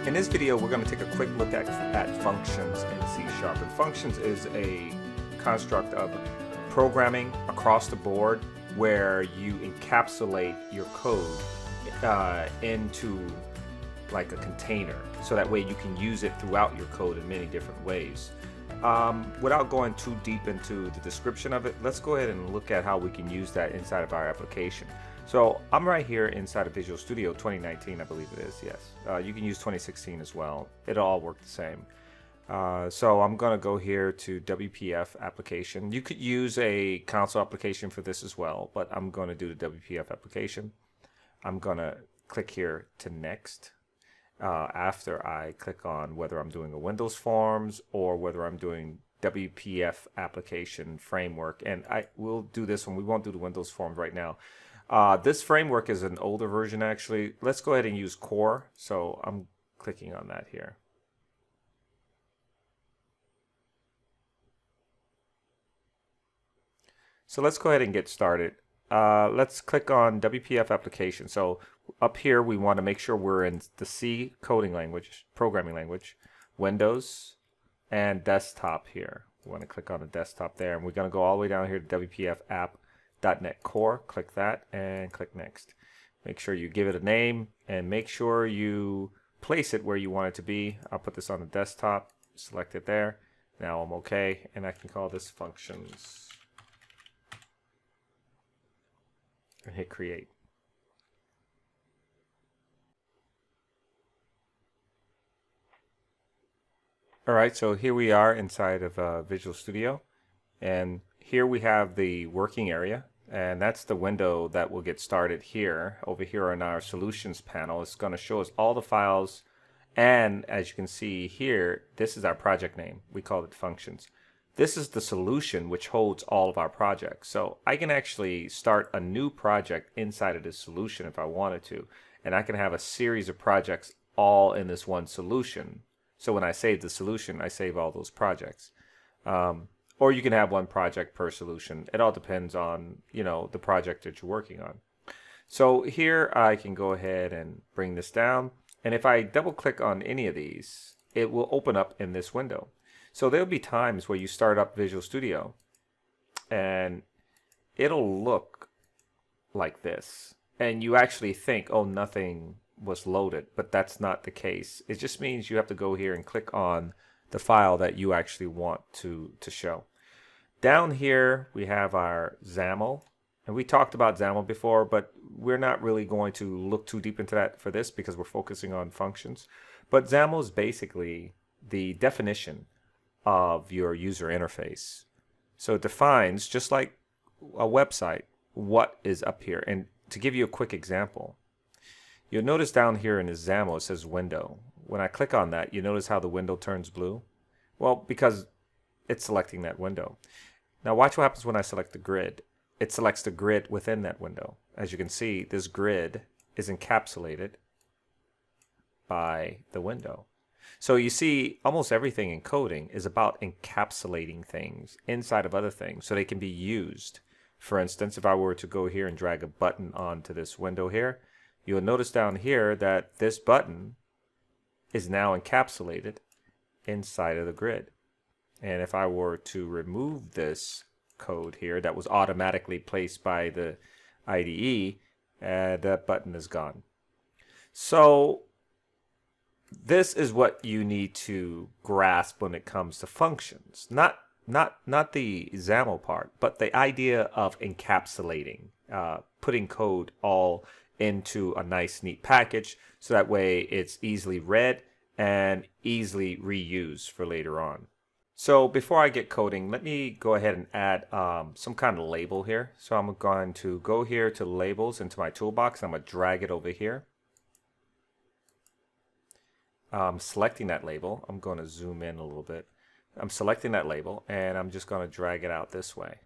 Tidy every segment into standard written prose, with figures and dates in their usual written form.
In this video, we're going to take a quick look at functions in C#. And functions is a construct of programming across the board where you encapsulate your code into like a container, so that way you can use it throughout your code in many different ways. Without going too deep into the description of it, let's go ahead and look at how we can use that inside of our application. So I'm right here inside of Visual Studio 2019, I believe it is, yes. You can use 2016 as well. It'll all work the same. So I'm going to go here to WPF application. You could use a console application for this as well, but I'm going to do the WPF application. I'm going to click here to next. After I click on whether I'm doing a Windows Forms or whether I'm doing WPF application framework, and I will do this one. We won't do the Windows Forms right now. This framework is an older version actually. Let's go ahead and use Core. So I'm clicking on that here. So let's go ahead and get started. Let's click on WPF application. So up here we want to make sure we're in the C coding language, programming language, Windows, and desktop here. We want to click on the desktop there, and we're going to go all the way down here to WPF app.NET Core. Click that and click next. Make sure you give it a name and make sure you place it where you want it to be. I'll put this on the desktop, select it there. Now I'm okay, and I can call this functions and hit create. Alright, so here we are inside of Visual Studio, and here we have the working area, and that's the window that will get started here. Over here on our solutions panel, it's going to show us all the files, and as you can see here, this is our project name. We call it functions. This is the solution which holds all of our projects. So I can actually start a new project inside of this solution if I wanted to, and I can have a series of projects all in this one solution. So when I save the solution, I save all those projects. Or you can have one project per solution. It all depends on, the project that you're working on. So here I can go ahead and bring this down. And if I double click on any of these, it will open up in this window. So there'll be times where you start up Visual Studio and it'll look like this. And you actually think, oh, nothing was loaded, but that's not the case. It just means you have to go here and click on the file that you actually want to show. Down here we have our XAML, and we talked about XAML before, but we're not really going to look too deep into that for this because we're focusing on functions. But XAML is basically the definition of your user interface. So it defines, just like a website, what is up here. And to give you a quick example, you'll notice down here in the XAML it says window. When I click on that, you notice how the window turns blue? Well, because it's selecting that window. Now watch what happens when I select the grid. It selects the grid within that window. As you can see, this grid is encapsulated by the window. So you see, almost everything in coding is about encapsulating things inside of other things so they can be used. For instance, if I were to go here and drag a button onto this window here, you'll notice down here that this button is now encapsulated inside of the grid. And if I were to remove this code here that was automatically placed by the IDE, that button is gone. So this is what you need to grasp when it comes to functions. Not the XAML part, but the idea of encapsulating, putting code all into a nice neat package so that way it's easily read and easily reused for later on. So before I get coding, let me go ahead and add some kind of label here. So I'm going to go here to labels into my toolbox. I'm going to drag it over here. I'm selecting that label. I'm going to zoom in a little bit. I'm selecting that label and I'm just going to drag it out this way.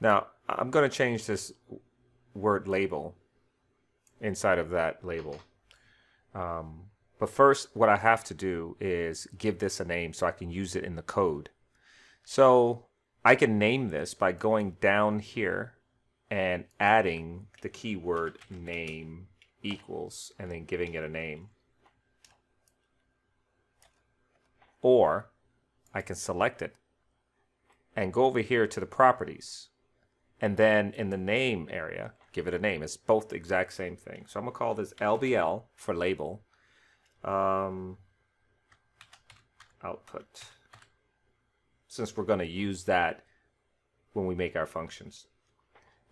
Now I'm going to change this word label inside of that label. But first, what I have to do is give this a name so I can use it in the code. So I can name this by going down here and adding the keyword name equals and then giving it a name. or I can select it and go over here to the properties. And then in the name area, give it a name. It's both the exact same thing. So I'm going to call this LBL for label. Output. Since we're going to use that when we make our functions.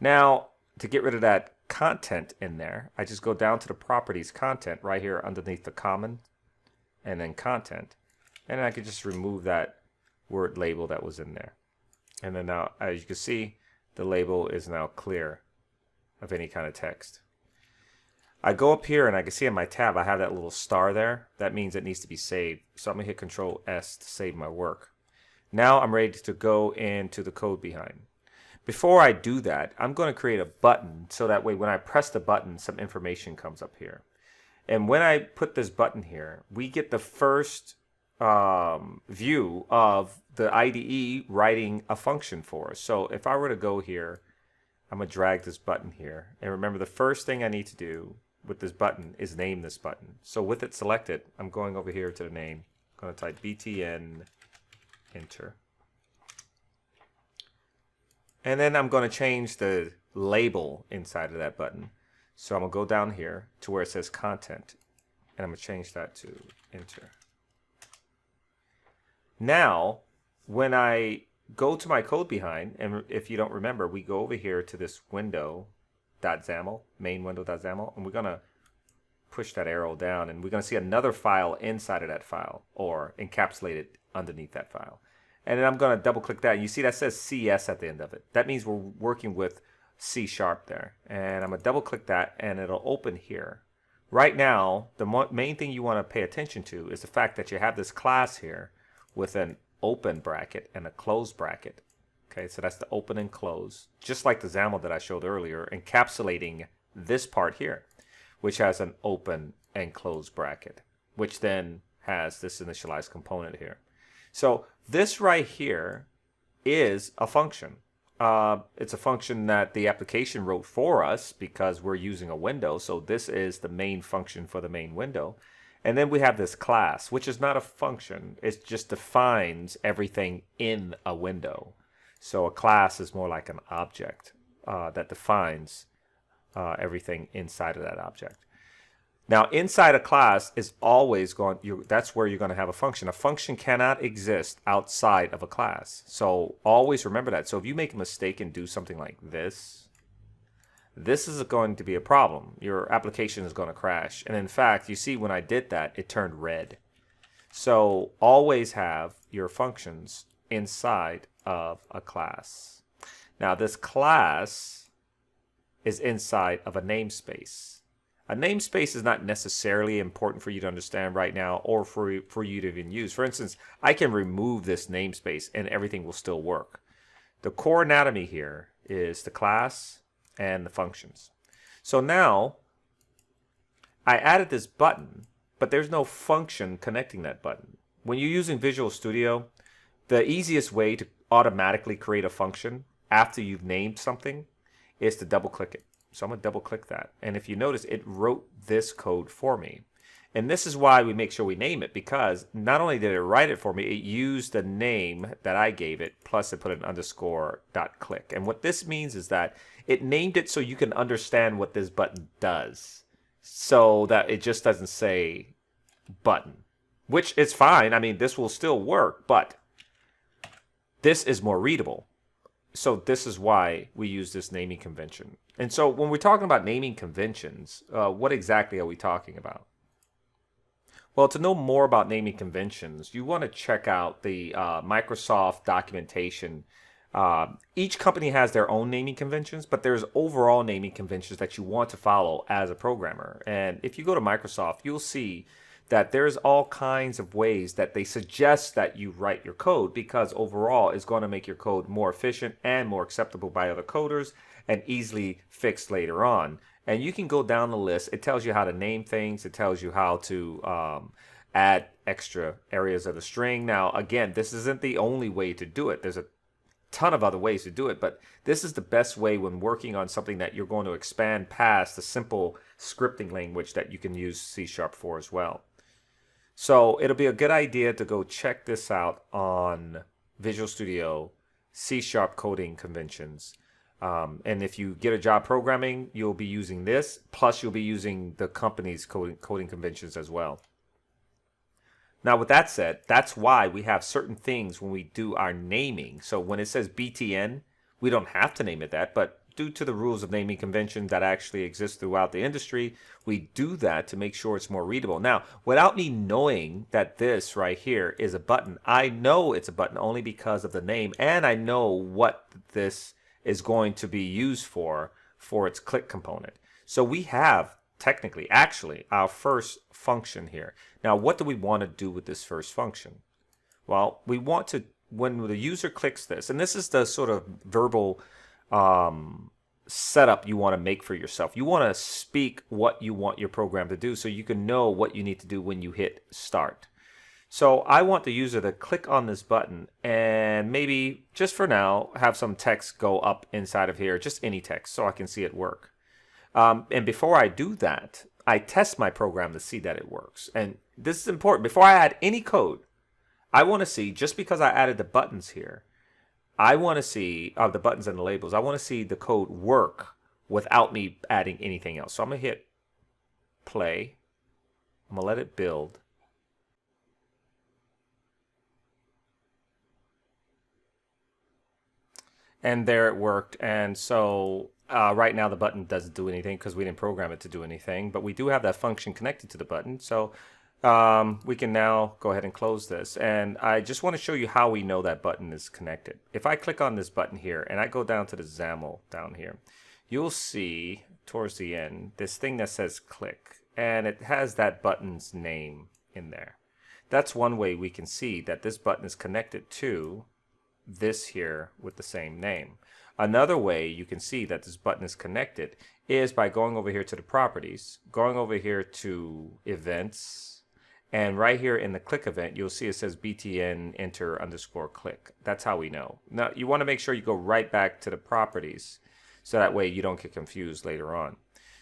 Now, to get rid of that content in there, I just go down to the properties content right here underneath the common and then content. And I could just remove that word label that was in there. And then now, as you can see, the label is now clear of any kind of text. I go up here and I can see on my tab, I have that little star there. That means it needs to be saved. So I'm going to hit Control S to save my work. Now I'm ready to go into the code behind. Before I do that, I'm going to create a button so that way when I press the button, some information comes up here. And when I put this button here, we get the first view of the IDE writing a function for us. So if I were to go here, I'm going to drag this button here. And remember, the first thing I need to do with this button is name this button. So with it selected, I'm going over here to the name. I'm going to type btn enter. And then I'm going to change the label inside of that button. So I'm going to go down here to where it says content. And I'm going to change that to enter. Now, when I go to my code behind, and if you don't remember, we go over here to this window.xaml, main window.xaml, and we're going to push that arrow down, and we're going to see another file inside of that file, or encapsulated underneath that file. And then I'm going to double click that, and you see that says CS at the end of it. That means we're working with C# there. And I'm going to double click that, and it'll open here. Right now, the main thing you want to pay attention to is the fact that you have this class here with an open bracket and a close bracket. Okay, so that's the open and close, just like the XAML that I showed earlier, encapsulating this part here, which has an open and close bracket, which then has this initialized component here. So this right here is a function. It's a function that the application wrote for us because we're using a window. So this is the main function for the main window. And then we have this class, which is not a function. It just defines everything in a window. So a class is more like an object that defines everything inside of that object. Now, inside a class is always going, that's where you're going to have a function. A function cannot exist outside of a class. So always remember that. So if you make a mistake and do something like this is going to be a problem. Your application is going to crash. And in fact, you see when I did that, it turned red. So always have your functions inside of a class. Now, this class is inside of a namespace. A namespace is not necessarily important for you to understand right now or for you to even use. For instance, I can remove this namespace and everything will still work. The core anatomy here is the class and the functions. So now I added this button, but there's no function connecting that button. When you're using Visual Studio, the easiest way to automatically create a function after you've named something is to double click it. So I'm going to double click that. And if you notice, it wrote this code for me. And this is why we make sure we name it, because not only did it write it for me, it used the name that I gave it, plus it put an underscore .click. And what this means is that it named it so you can understand what this button does, so that it just doesn't say button, which is fine. I mean, this will still work, but this is more readable. So this is why we use this naming convention. And so when we're talking about naming conventions, what exactly are we talking about? Well, to know more about naming conventions, you want to check out the Microsoft documentation. Each company has their own naming conventions, but there's overall naming conventions that you want to follow as a programmer. And if you go to Microsoft, you'll see that there's all kinds of ways that they suggest that you write your code, because overall it's going to make your code more efficient and more acceptable by other coders and easily fixed later on. And you can go down the list. It tells you how to name things. It tells you how to add extra areas of the string. Now, again, this isn't the only way to do it. There's a ton of other ways to do it, but this is the best way when working on something that you're going to expand past the simple scripting language that you can use C# for as well. So it'll be a good idea to go check this out on Visual Studio C# coding conventions. And if you get a job programming, you'll be using this, plus you'll be using the company's coding conventions as well. Now, with that said, that's why we have certain things when we do our naming. So when it says BTN, we don't have to name it that, but due to the rules of naming conventions that actually exist throughout the industry, we do that to make sure it's more readable. Now, without me knowing that this right here is a button, I know it's a button only because of the name, and I know what this is going to be used for its click component. So we have technically, actually, our first function here. Now, what do we want to do with this first function? Well, we want to, when the user clicks this, and this is the sort of verbal setup you want to make for yourself. You want to speak what you want your program to do so you can know what you need to do when you hit start. So I want the user to click on this button and maybe, just for now, have some text go up inside of here, just any text, so I can see it work. And before I do that, I test my program to see that it works. And this is important. Before I add any code, I want to see, just because I added the buttons here, I want to see the buttons and the labels. I want to see the code work without me adding anything else. So I'm going to hit play. I'm going to let it build. And there it worked. And so right now the button doesn't do anything because we didn't program it to do anything. But we do have that function connected to the button. So we can now go ahead and close this. And I just want to show you how we know that button is connected. If I click on this button here and I go down to the XAML down here, you'll see towards the end this thing that says click. And it has that button's name in there. That's one way we can see that this button is connected to this here with the same name. Another way you can see that this button is connected is by going over here to the properties, going over here to events, and right here in the click event, you'll see it says btn enter underscore click. That's how we know. Now, you want to make sure you go right back to the properties so that way you don't get confused later on.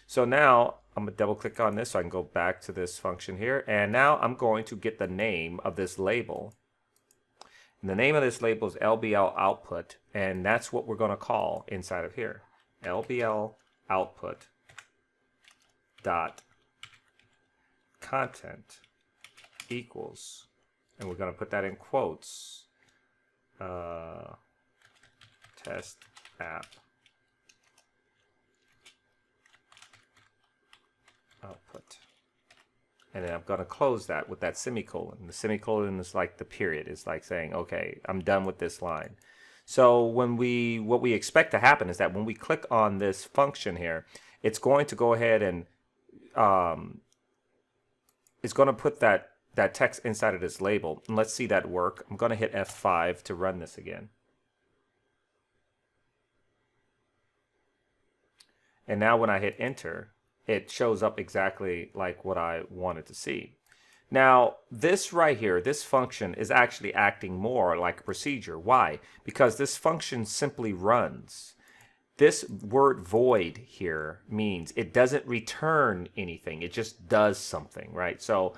So now I'm going to double click on this so I can go back to this function here. And now I'm going to get the name of this label. And the name of this label is LBL output, and that's what we're going to call inside of here. LBL output dot content equals, and we're going to put that in quotes, test app output. And then I'm going to close that with that semicolon. The semicolon is like the period. It's like saying, okay, I'm done with this line. So what we expect to happen is that when we click on this function here, it's going to go ahead and it's going to put that text inside of this label. And let's see that work. I'm going to hit F5 to run this again. And now when I hit enter, it shows up exactly like what I wanted to see. Now, this right here, this function is actually acting more like a procedure. Why? Because this function simply runs. This word void here means it doesn't return anything. It just does something, right? So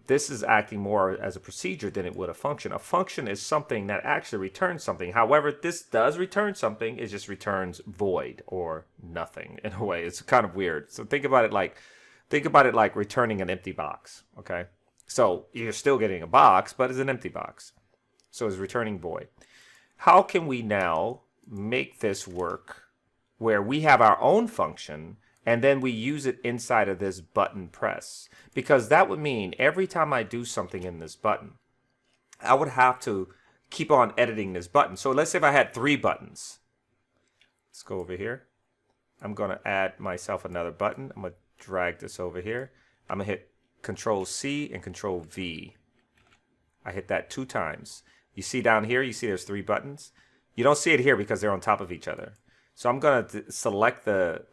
this is acting more as a procedure than it would a function. A function is something that actually returns something. However, this does return something. It just returns void or nothing in a way. It's kind of weird. So think about it like returning an empty box. Okay, so you're still getting a box, but it's an empty box. So it's returning void. How can we now make this work where we have our own function and then we use it inside of this button press? Because that would mean every time I do something in this button, I would have to keep on editing this button. So let's say if I had 3 buttons. Let's go over here. I'm going to add myself another button. I'm going to drag this over here. I'm going to hit Control C and Control V. I hit that 2 times. You see down here, you see there's 3 buttons. You don't see it here because they're on top of each other. So I'm going to select the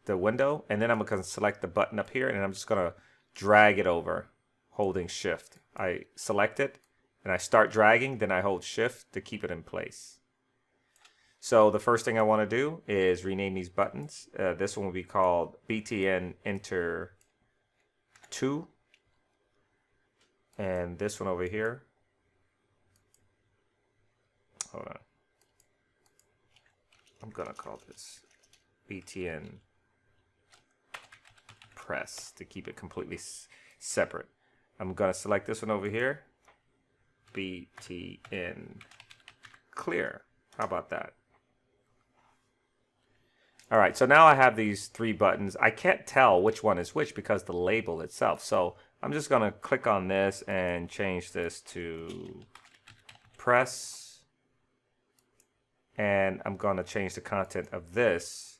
window, and then I'm going to select the button up here, and I'm just going to drag it over, holding Shift. I select it, and I start dragging, then I hold Shift to keep it in place. So the first thing I want to do is rename these buttons. This one will be called BTN Enter 2. And this one over here. Hold on. I'm gonna call this BTN press to keep it completely separate. I'm gonna select this one over here. BTN clear. How about that? All right, so now I have these three buttons. I can't tell which one is which because the label itself. So I'm just gonna click on this and change this to press. And I'm gonna change the content of this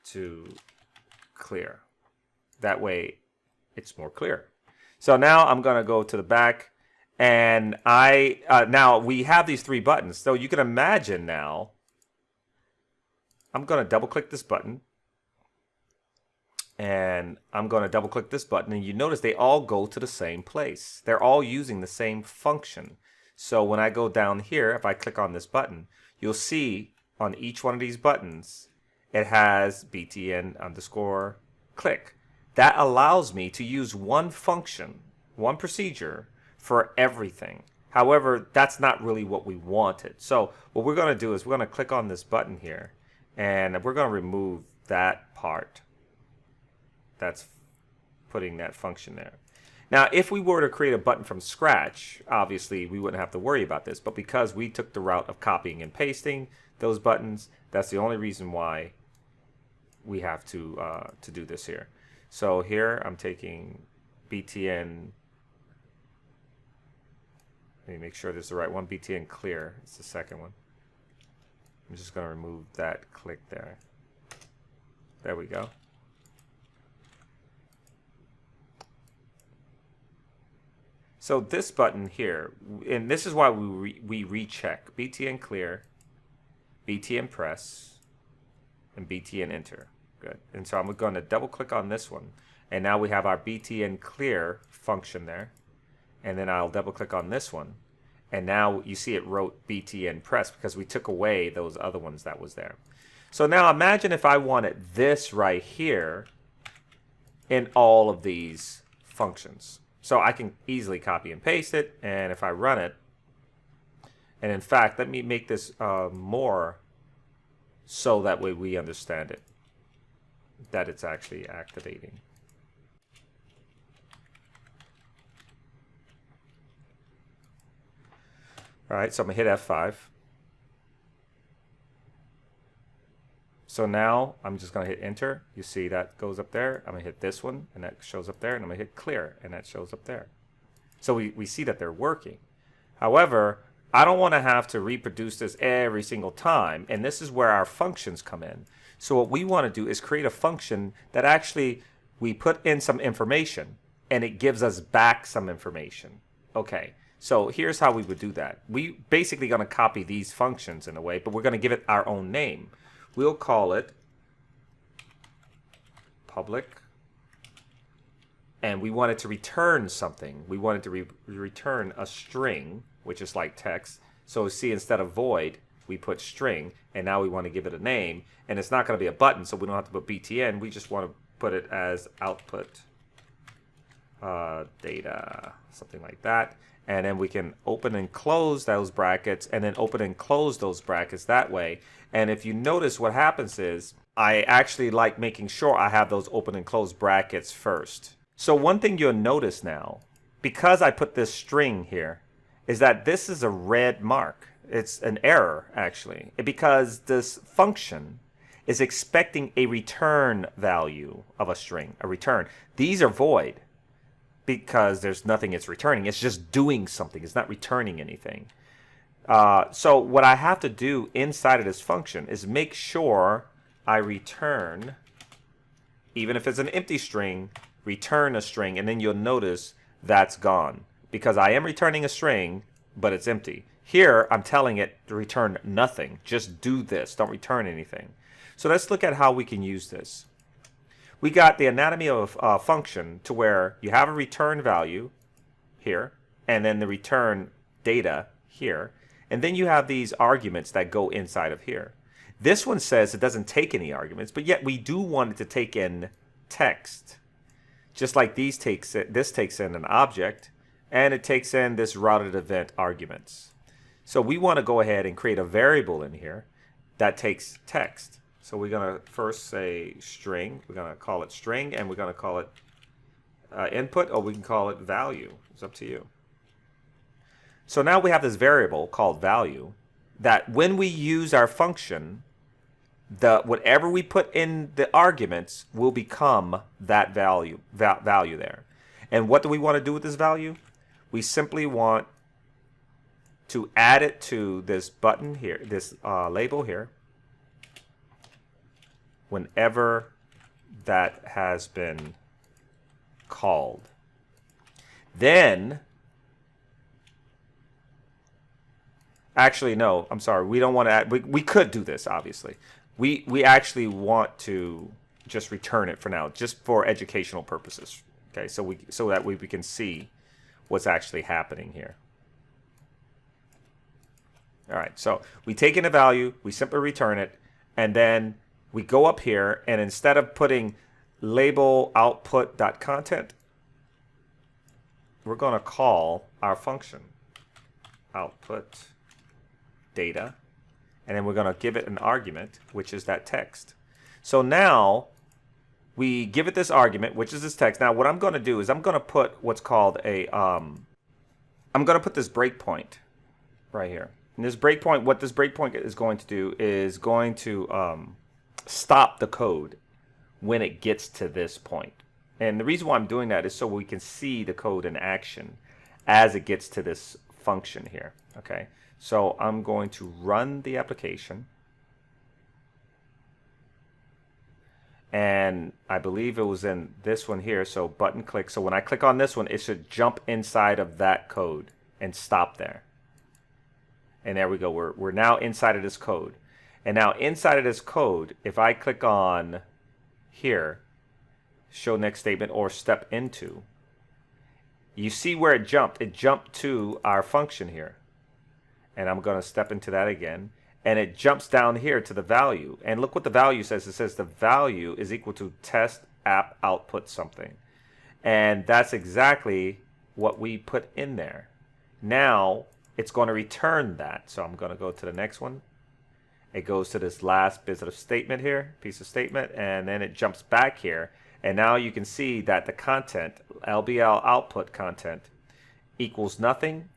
to clear. That way it's more clear. So now I'm gonna go to the back, and now we have these three buttons. So you can imagine now, I'm gonna double click this button, and I'm gonna double click this button, and you notice they all go to the same place. They're all using the same function. So when I go down here, if I click on this button, you'll see on each one of these buttons, it has BTN underscore click. That allows me to use one function, one procedure for everything. However, that's not really what we wanted. So what we're going to do is we're going to click on this button here, and we're going to remove that part. That's putting that function there. Now, if we were to create a button from scratch, obviously we wouldn't have to worry about this. But because we took the route of copying and pasting those buttons, that's the only reason why we have to do this here. So here I'm taking BTN. Let me make sure this is the right one. BTN clear. It's the second one. I'm just going to remove that click there. There we go. So this button here, and this is why we recheck BTN clear, BTN press, and BTN enter. Good. And so I'm going to double click on this one, and now we have our BTN clear function there. And then I'll double click on this one, and now you see it wrote BTN press because we took away those other ones that was there. So now imagine if I wanted this right here in all of these functions. So I can easily copy and paste it, and if I run it, and in fact, let me make this more so that way we understand it, that it's actually activating. All right, so I'm gonna hit F5. So now I'm just gonna hit enter. You see that goes up there. I'm gonna hit this one, and that shows up there, and I'm gonna hit clear, and that shows up there. So we see that they're working. However, I don't wanna have to reproduce this every single time, and this is where our functions come in. So what we wanna do is create a function that actually we put in some information, and it gives us back some information. Okay. So here's how we would do that. We basically going to copy these functions in a way, but we're going to give it our own name. We'll call it public, and we want it to return something. We want it to return a string, which is like text. So see, instead of void, we put string, and now we want to give it a name, and it's not going to be a button, so we don't have to put BTN. We just want to put it as output data, something like that. And then we can open and close those brackets, and then open and close those brackets that way. And if you notice, what happens is I actually like making sure I have those open and close brackets first. So one thing you'll notice now, because I put this string here, is that this is a red mark. It's an error, actually, because this function is expecting a return value of a string, a return. These are void, because there's nothing it's returning. It's just doing something. It's not returning anything. So what I have to do inside of this function is make sure I return, even if it's an empty string, return a string, and then you'll notice that's gone. Because I am returning a string, but it's empty. Here, I'm telling it to return nothing. Just do this. Don't return anything. So let's look at how we can use this. We got the anatomy of a function to where you have a return value here, and then the return data here, and then you have these arguments that go inside of here. This one says it doesn't take any arguments, but yet we do want it to take in text. Just like this takes in an object, and it takes in this routed event arguments. So we want to go ahead and create a variable in here that takes text. So we're going to first say string. We're going to call it string, and we're going to call it input, or we can call it value. It's up to you. So now we have this variable called value that when we use our function, whatever we put in the arguments will become that value there. And what do we want to do with this value? We simply want to add it to this button here, this label here, whenever that has been called. Then, actually, no, I'm sorry. We don't want to add, we could do this, obviously. We actually want to just return it for now, just for educational purposes. Okay, so that we can see what's actually happening here. All right, so we take in a value, we simply return it, and then we go up here, and instead of putting label output.content, we're going to call our function output data, and then we're going to give it an argument, which is that text. So now we give it this argument, which is this text. Now what I'm going to do is I'm going to put what's called a I'm going to put this breakpoint right here. And this breakpoint, what this breakpoint is going to do is going to stop the code when it gets to this point. And the reason why I'm doing that is so we can see the code in action as it gets to this function here. Okay, so I'm going to run the application. And I believe it was in this one here, so button click. So when I click on this one, it should jump inside of that code and stop there. And there we go. We're now inside of this code. And now inside of this code, if I click on here, show next statement or step into, you see where it jumped. It jumped to our function here. And I'm going to step into that again. And it jumps down here to the value. And look what the value says. It says the value is equal to test app output something. And that's exactly what we put in there. Now it's going to return that. So I'm going to go to the next one. It goes to this last piece of statement here, and then it jumps back here. And now you can see that the content, LBL output content, equals nothing.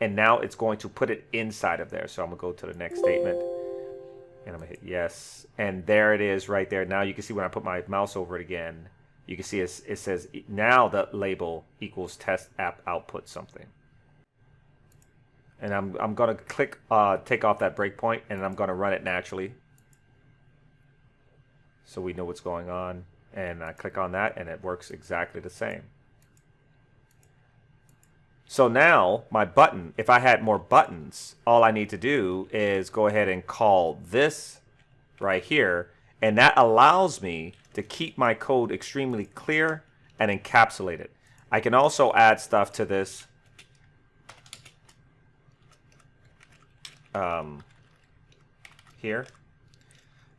And now it's going to put it inside of there. So I'm going to go to the next statement. And I'm going to hit yes. And there it is right there. Now you can see when I put my mouse over it again, you can see it says now the label equals test app output something. And I'm going to click take off that breakpoint, and I'm going to run it naturally. So we know what's going on. And I click on that, and it works exactly the same. So now my button, if I had more buttons, all I need to do is go ahead and call this right here. And that allows me to keep my code extremely clear and encapsulated. I can also add stuff to this. Here.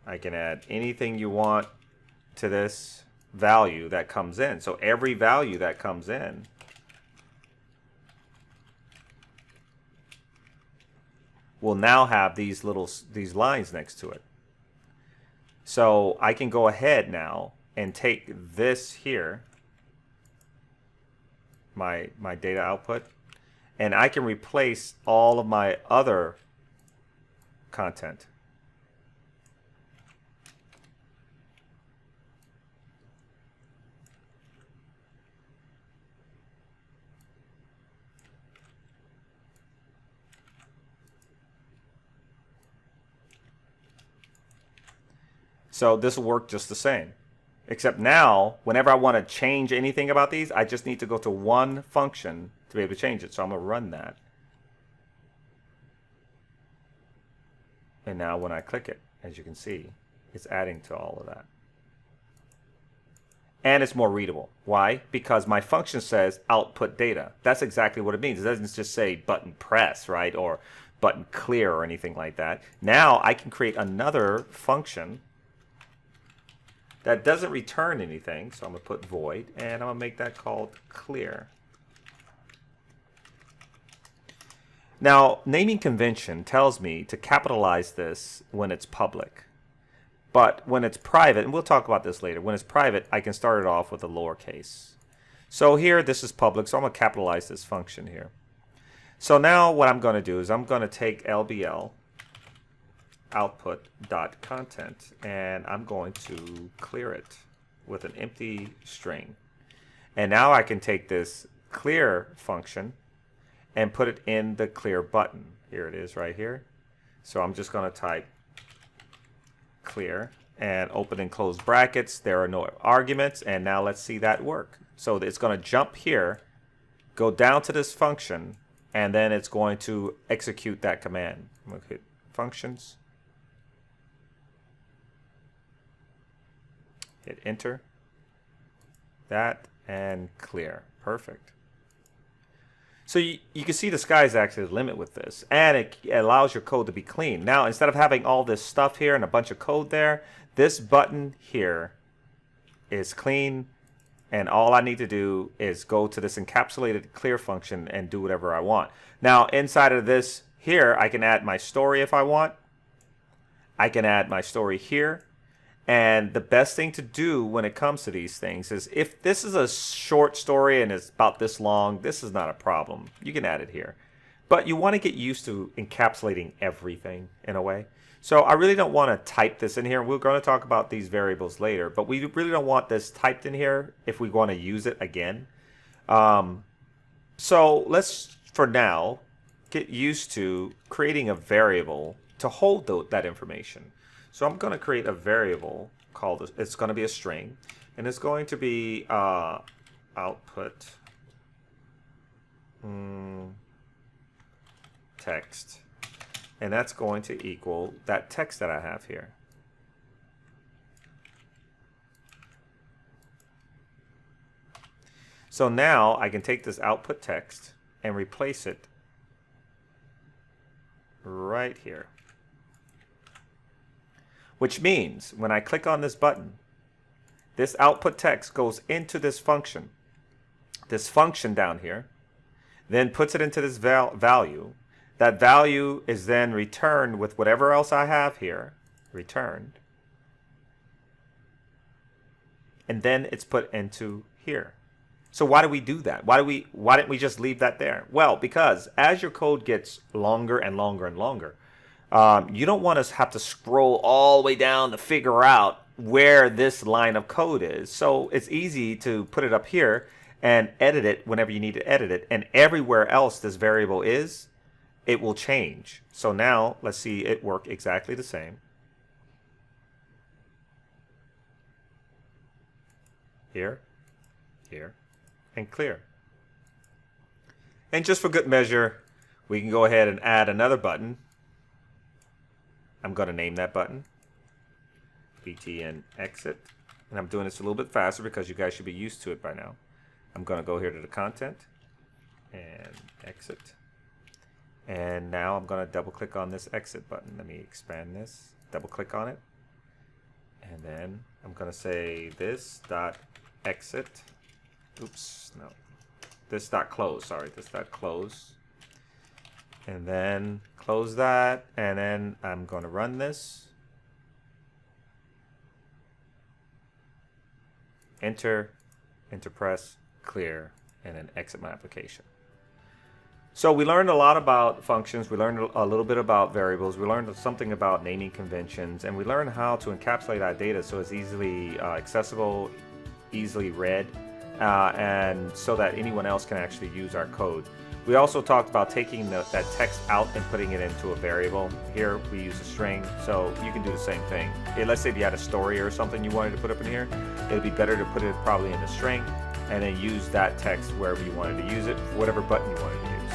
I can add anything you want to this value that comes in. So every value that comes in will now have these lines next to it. So I can go ahead now and take this here, my data output, and I can replace all of my other content. So this will work just the same. Except now, whenever I want to change anything about these, I just need to go to one function to be able to change it. So I'm going to run that. And now when I click it, as you can see, it's adding to all of that. And it's more readable. Why? Because my function says output data. That's exactly what it means. It doesn't just say button press, right? Or button clear or anything like that. Now I can create another function that doesn't return anything. So I'm going to put void, and I'm going to make that called clear. Now, naming convention tells me to capitalize this when it's public. But when it's private, and we'll talk about this later, when it's private, I can start it off with a lowercase. So here, this is public, so I'm going to capitalize this function here. So now what I'm going to do is I'm going to take LBL output.content and I'm going to clear it with an empty string. And now I can take this clear function and put it in the clear button. Here it is right here. So I'm just going to type clear and open and close brackets. There are no arguments, and now let's see that work. So it's going to jump here, go down to this function, and then it's going to execute that command. I'm going to hit functions, hit enter, that, and clear. Perfect. So you can see the sky's actually the limit with this, and it allows your code to be clean. Now, instead of having all this stuff here and a bunch of code there, this button here is clean, and all I need to do is go to this encapsulated clear function and do whatever I want. Now, inside of this here, I can add my story if I want. I can add my story here. And the best thing to do when it comes to these things is if this is a short story and it's about this long, this is not a problem. You can add it here. But you want to get used to encapsulating everything in a way. So I really don't want to type this in here. We're going to talk about these variables later, but we really don't want this typed in here if we want to use it again. So let's, for now, get used to creating a variable to hold that information. So I'm going to create a variable called, it's going to be a string, and it's going to be output text, and that's going to equal that text that I have here. So now I can take this output text and replace it right here. Which means when I click on this button, this output text goes into this function down here, then puts it into this value. That value is then returned with whatever else I have here, returned. And then it's put into here. So why do we do that? Why didn't we just leave that there? Well, because as your code gets longer and longer and longer, you don't want to have to scroll all the way down to figure out where this line of code is. So it's easy to put it up here and edit it whenever you need to edit it. And everywhere else this variable is, it will change. So now let's see it work exactly the same. Here, here, and clear. And just for good measure, we can go ahead and add another button. I'm going to name that button btn exit, and I'm doing this a little bit faster because you guys should be used to it by now. I'm going to go here to the content and exit, and now I'm going to double click on this exit button. Let me expand this, double click on it, and then I'm going to say this dot exit, oops, no, this dot close, sorry, this dot close, and then close that, and then I'm going to run this, enter press, clear, and then exit my application. So we learned a lot about functions, we learned a little bit about variables, we learned something about naming conventions, and we learned how to encapsulate our data so it's easily accessible, easily read, and so that anyone else can actually use our code. We also talked about taking that text out and putting it into a variable. Here we use a string, so you can do the same thing. Let's say you had a story or something you wanted to put up in here. It would be better to put it probably in a string and then use that text wherever you wanted to use it, for whatever button you wanted to use.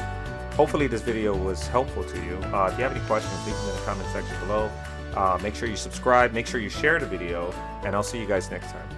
Hopefully this video was helpful to you. If you have any questions, leave them in the comment section below. Make sure you subscribe, make sure you share the video, and I'll see you guys next time.